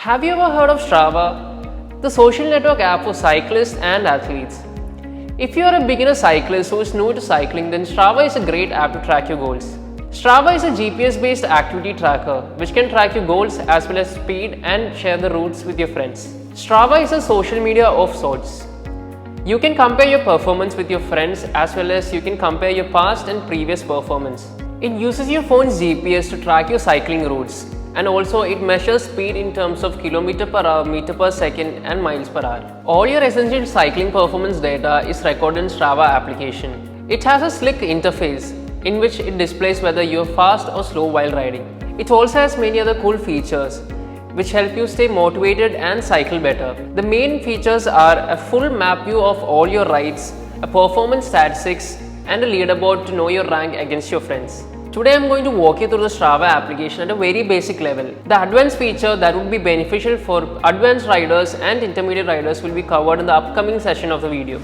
Have you ever heard of Strava? The social network app for cyclists and athletes. If you are a beginner cyclist who is new to cycling, then Strava is a great app to track your goals. Strava is a GPS-based activity tracker which can track your goals as well as speed and share the routes with your friends. Strava is a social media of sorts. You can compare your performance with your friends as well as you can compare your past and previous performance. It uses your phone's GPS to track your cycling routes, and also it measures speed in terms of km per hour, meter per second and miles per hour. All your essential cycling performance data is recorded in Strava application. It has a slick interface in which it displays whether you are fast or slow while riding. It also has many other cool features which help you stay motivated and cycle better. The main features are a full map view of all your rides, a performance statistics, and a leaderboard to know your rank against your friends. Today I am going to walk you through the Strava application at a very basic level. The advanced feature that would be beneficial for advanced riders and intermediate riders will be covered in the upcoming session of the video.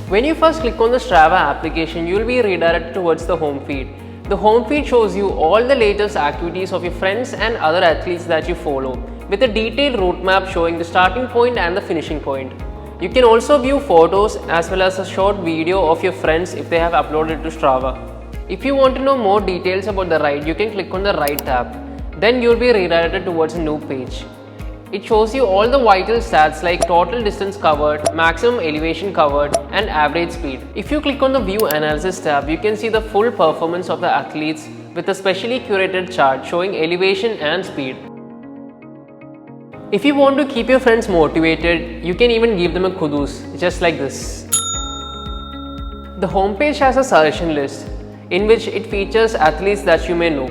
When you first click on the Strava application, you will be redirected towards the home feed. The home feed shows you all the latest activities of your friends and other athletes that you follow, with a detailed route map showing the starting point and the finishing point. You can also view photos as well as a short video of your friends if they have uploaded to Strava. If you want to know more details about the ride, you can click on the Ride tab. Then you will be redirected towards a new page. It shows you all the vital stats like total distance covered, maximum elevation covered, and average speed. If you click on the View Analysis tab, you can see the full performance of the athletes with a specially curated chart showing elevation and speed. If you want to keep your friends motivated, you can even give them a kudos, just like this. The homepage has a suggestion list in which it features athletes that you may know.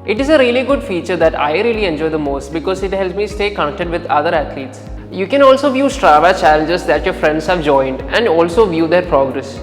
It is a really good feature that I really enjoy the most because it helps me stay connected with other athletes. You can also view Strava challenges that your friends have joined and also view their progress.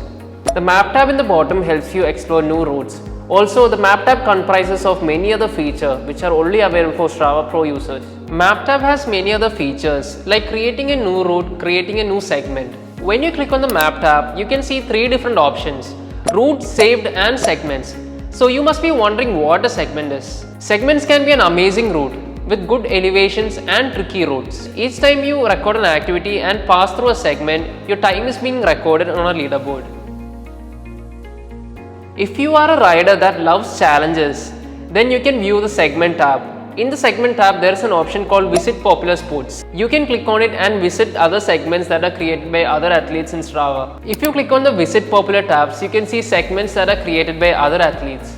The map tab in the bottom helps you explore new routes. Also, the map tab comprises of many other features which are only available for Strava Pro users. Map tab has many other features like creating a new route, creating a new segment. When you click on the map tab, you can see three different options: route, saved and segments. So you must be wondering what a segment is. Segments can be an amazing route with good elevations and tricky routes. Each time you record an activity and pass through a segment, your time is being recorded on a leaderboard. If you are a rider that loves challenges, then you can view the segment tab. In the segment tab, there is an option called Visit Popular Sports. You can click on it and visit other segments that are created by other athletes in Strava. If you click on the Visit Popular tabs, you can see segments that are created by other athletes.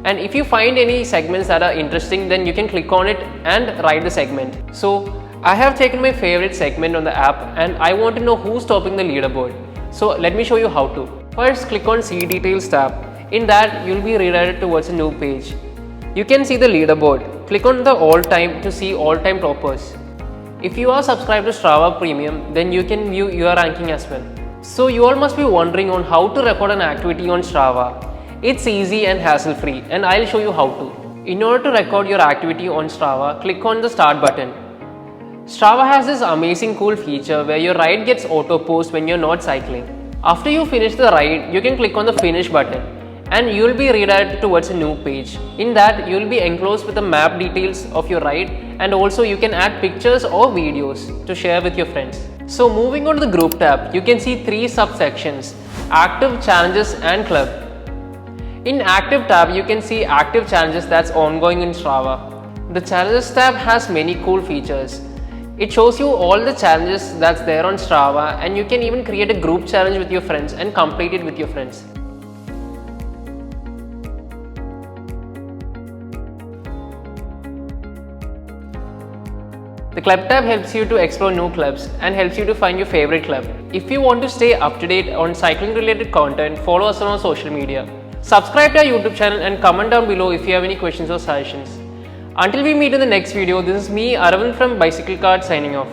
And if you find any segments that are interesting, then you can click on it and ride the segment. So I have taken my favorite segment on the app and I want to know who's topping the leaderboard. So let me show you how to. First, click on See Details tab. In that, you'll be redirected towards a new page. You can see the leaderboard. Click on the All Time to see all-time toppers. If you are subscribed to Strava Premium, then you can view your ranking as well. So you all must be wondering on how to record an activity on Strava. It's easy and hassle-free, and I'll show you how to. In order to record your activity on Strava, click on the Start button. Strava has this amazing cool feature where your ride gets auto-post when you're not cycling. After you finish the ride, you can click on the Finish button and you will be redirected towards a new page. In that, you will be enclosed with the map details of your ride, and also you can add pictures or videos to share with your friends. So moving on to the Group tab, you can see three subsections: Active, Challenges and Club. In Active tab, you can see active challenges that's ongoing in Strava. The Challenges tab has many cool features. It shows you all the challenges that's there on Strava, and you can even create a group challenge with your friends and complete it with your friends. The Club tab helps you to explore new clubs and helps you to find your favorite club. If you want to stay up to date on cycling related content, follow us on our social media. Subscribe to our YouTube channel and comment down below if you have any questions or suggestions. Until we meet in the next video, this is me, Aravind from Bicycle Card, signing off.